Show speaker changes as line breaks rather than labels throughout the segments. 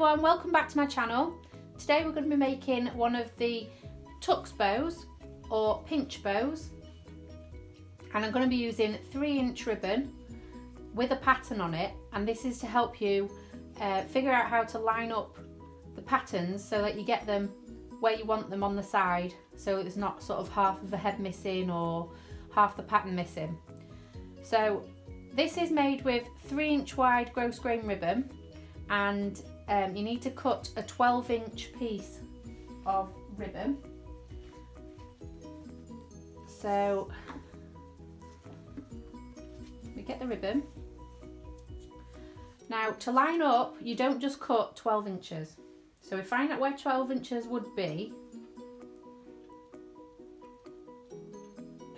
everyone, welcome back to my channel. Today we're going to be making one of the tux bows or pinch bows, and I'm going to be using 3-inch ribbon with a pattern on it, and this is to help you figure out how to line up the patterns so that you get them where you want them on the side, so it's not sort of half of the head missing or half the pattern missing. So this is made with 3-inch wide gross grain ribbon, and you need to cut a 12-inch piece of ribbon. So we get the ribbon. Now to line up, you don't just cut 12 inches. So we find out where 12 inches would be.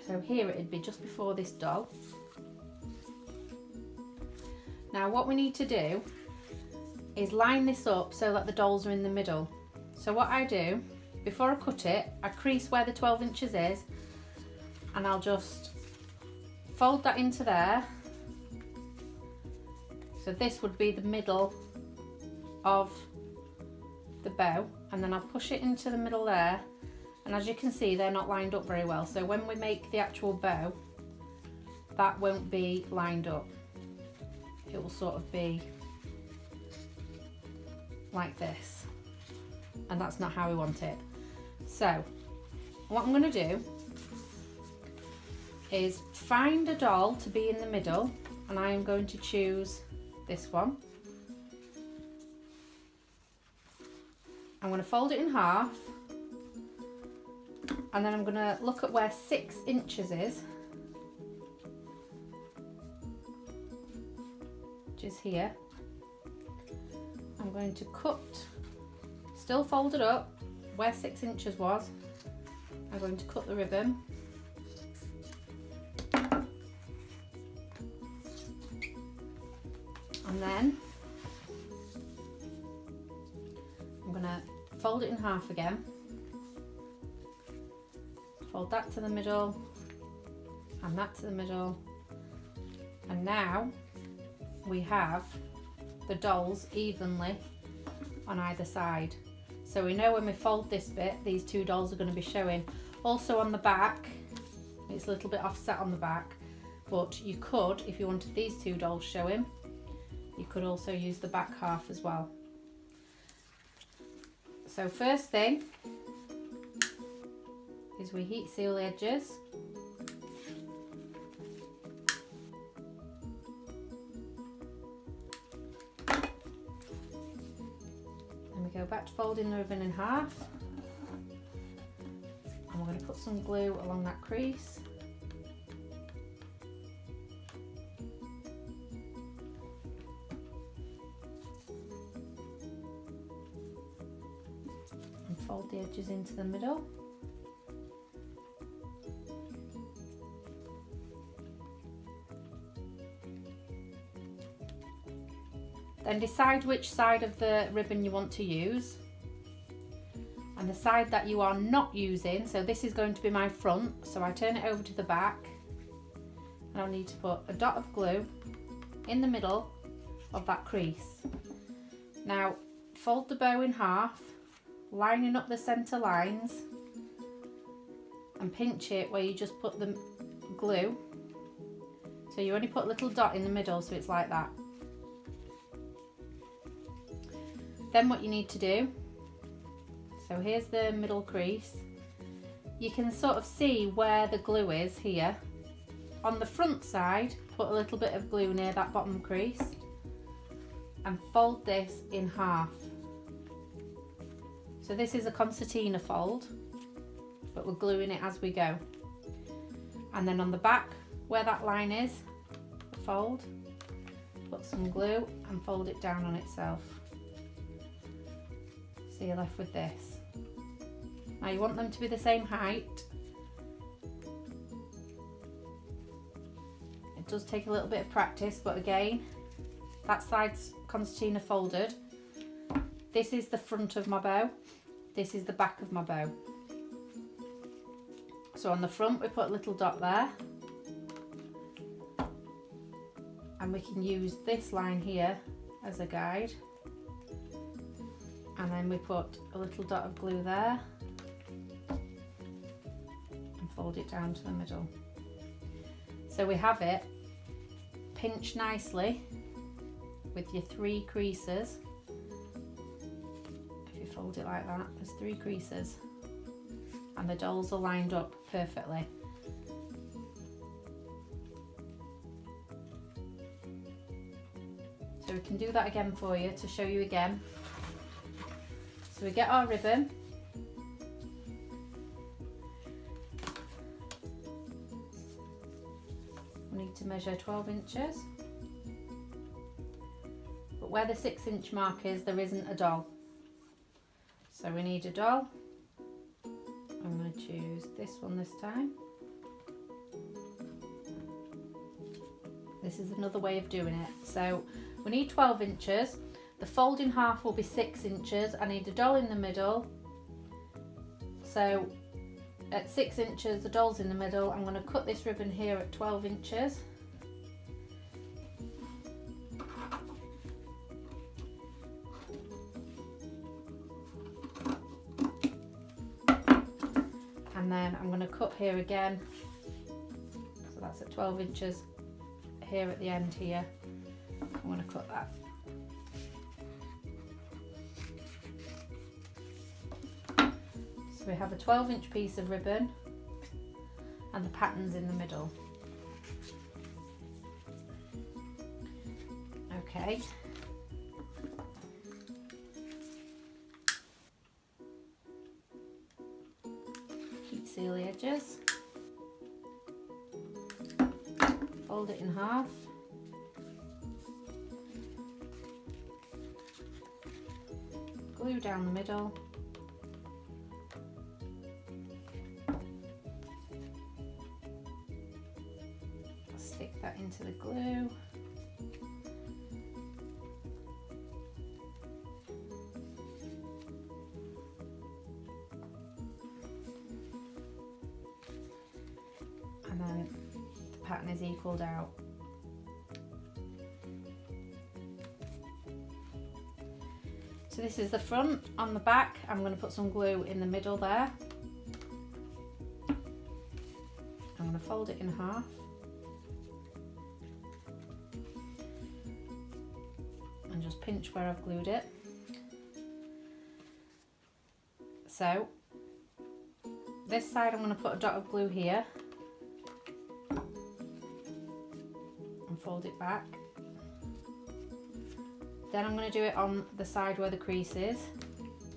So here it'd be just before this doll. Now what we need to do is line this up so that the dolls are in the middle. So what I do, before I cut it, I crease where the 12 inches is, and I'll just fold that into there. So this would be the middle of the bow, and then I'll push it into the middle there, and as you can see they're not lined up very well, so when we make the actual bow that won't be lined up. It will sort of be like this, and that's not how we want it. So what I'm going to do is find a doll to be in the middle, and I am going to choose this one. I'm going to fold it in half, and then I'm going to look at where 6 inches is, which is here. I'm going to cut, still fold it up where 6 inches was. I'm going to cut the ribbon, and then I'm going to fold it in half again, fold that to the middle and that to the middle, and now we have the dolls evenly on either side. So we know when we fold this bit, these 2 dolls are going to be showing. Also on the back, it's a little bit offset on the back, but you could, if you wanted these 2 dolls showing, you could also use the back half as well. So first thing is we heat seal the edges. Go back to folding the ribbon in half, and we're going to put some glue along that crease. And fold the edges into the middle. Then decide which side of the ribbon you want to use, and the side that you are not using, so this is going to be my front, so I turn it over to the back, and I'll need to put a dot of glue in the middle of that crease. Now fold the bow in half, lining up the centre lines, and pinch it where you just put the glue, so you only put a little dot in the middle, so it's like that. Then what you need to do, so here's the middle crease, you can sort of see where the glue is here. On the front side, put a little bit of glue near that bottom crease and fold this in half. So this is a concertina fold, but we're gluing it as we go. And then on the back, where that line is, fold, put some glue and fold it down on itself. So you're left with this. Now you want them to be the same height. It does take a little bit of practice, but again, that side's concertina folded. This is the front of my bow. This is the back of my bow. So on the front we put a little dot there, and we can use this line here as a guide. And then we put a little dot of glue there and fold it down to the middle. So we have it pinched nicely with your 3 creases. If you fold it like that, there's 3 creases and the dolls are lined up perfectly. So we can do that again for you to show you again. So we get our ribbon, we need to measure 12 inches, but where the 6-inch mark is, there isn't a doll. So we need a doll. I'm going to choose this one this time. This is another way of doing it. So we need 12 inches. The fold in half will be 6 inches. I need a doll in the middle. So at 6 inches, the doll's in the middle. I'm going to cut this ribbon here at 12 inches. And then I'm going to cut here again. So that's at 12 inches. Here at the end here, I'm going to cut that. So we have a 12-inch piece of ribbon and the pattern's in the middle. Okay. Heat seal the edges. Fold it in half. Glue down the middle. Stick that into the glue. And then the pattern is equalled out. So this is the front. On the back, I'm going to put some glue in the middle there. I'm going to fold it in half. And just pinch where I've glued it. So this side I'm going to put a dot of glue here and fold it back. Then I'm going to do it on the side where the crease is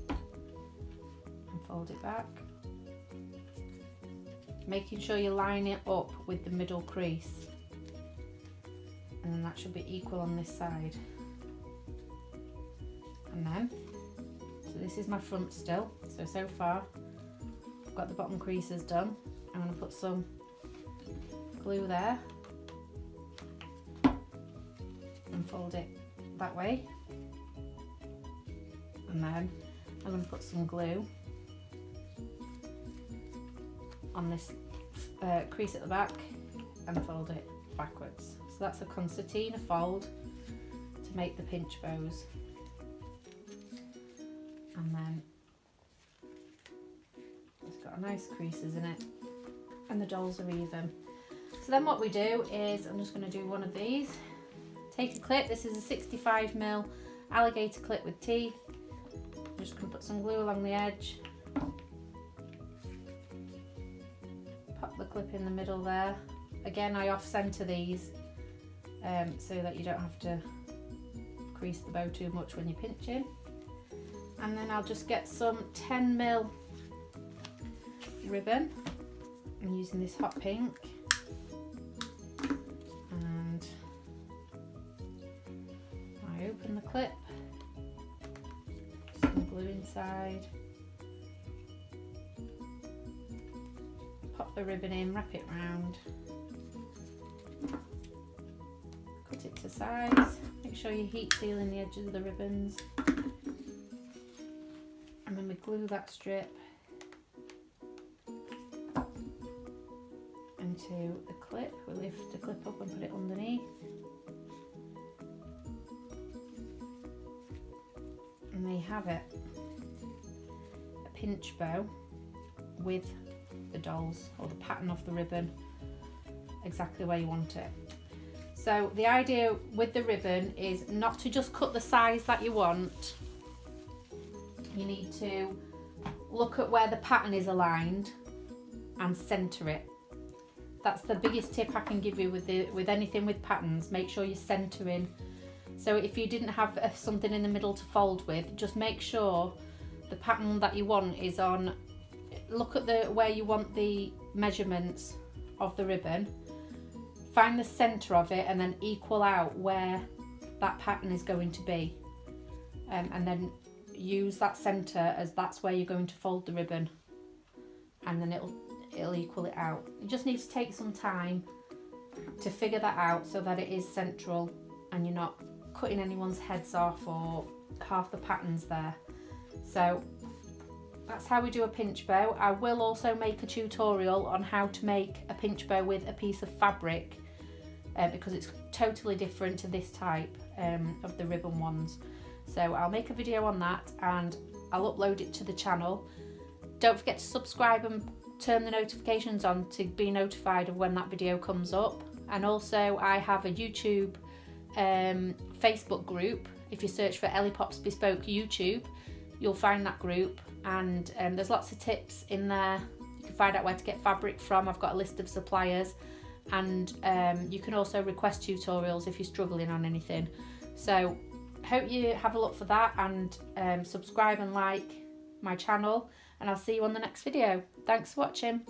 and fold it back, making sure you line it up with the middle crease, and then that should be equal on this side. And then, so this is my front still, so far I've got the bottom creases done. I'm going to put some glue there and fold it that way, and then I'm going to put some glue on this crease at the back and fold it backwards. So that's a concertina fold to make the pinch bows, and then it's got a nice creases in it and the dolls are even. So then what we do is, I'm just going to do one of these. Take a clip. This is a 65mm alligator clip with teeth. I'm just going to put some glue along the edge. Pop the clip in the middle there. Again, I off-center these so that you don't have to crease the bow too much when you're pinching. And then I'll just get some 10mm ribbon. I'm using this hot pink. Open the clip, some glue inside, pop the ribbon in, wrap it round, cut it to size, make sure you're heat sealing the edges of the ribbons, and then we glue that strip into the clip. We lift the clip up and put it underneath. And And there you have it, a pinch bow with the dolls, or the pattern of the ribbon exactly where you want it. So the idea with the ribbon is not to just cut the size that you want. You need to look at where the pattern is aligned and centre it. That's the biggest tip I can give you with anything with patterns. Make sure you're centering. So if you didn't have something in the middle to fold with, just make sure the pattern that you want is on. Look at where you want the measurements of the ribbon, find the centre of it, and then equal out where that pattern is going to be, and then use that centre as that's where you're going to fold the ribbon, and then it'll equal it out. You just need to take some time to figure that out so that it is central and you're not cutting anyone's heads off or half the patterns there. So that's how we do a pinch bow. I will also make a tutorial on how to make a pinch bow with a piece of fabric, because it's totally different to this type of the ribbon ones. So I'll make a video on that and I'll upload it to the channel. Don't forget to subscribe and turn the notifications on to be notified of when that video comes up. And also I have a YouTube Facebook group. If you search for Ellie Pops Bespoke YouTube, you'll find that group, and there's lots of tips in there. You can find out where to get fabric from. I've got a list of suppliers, and you can also request tutorials if you're struggling on anything. So hope you have a look for that, and subscribe and like my channel, and I'll see you on the next video. Thanks for watching.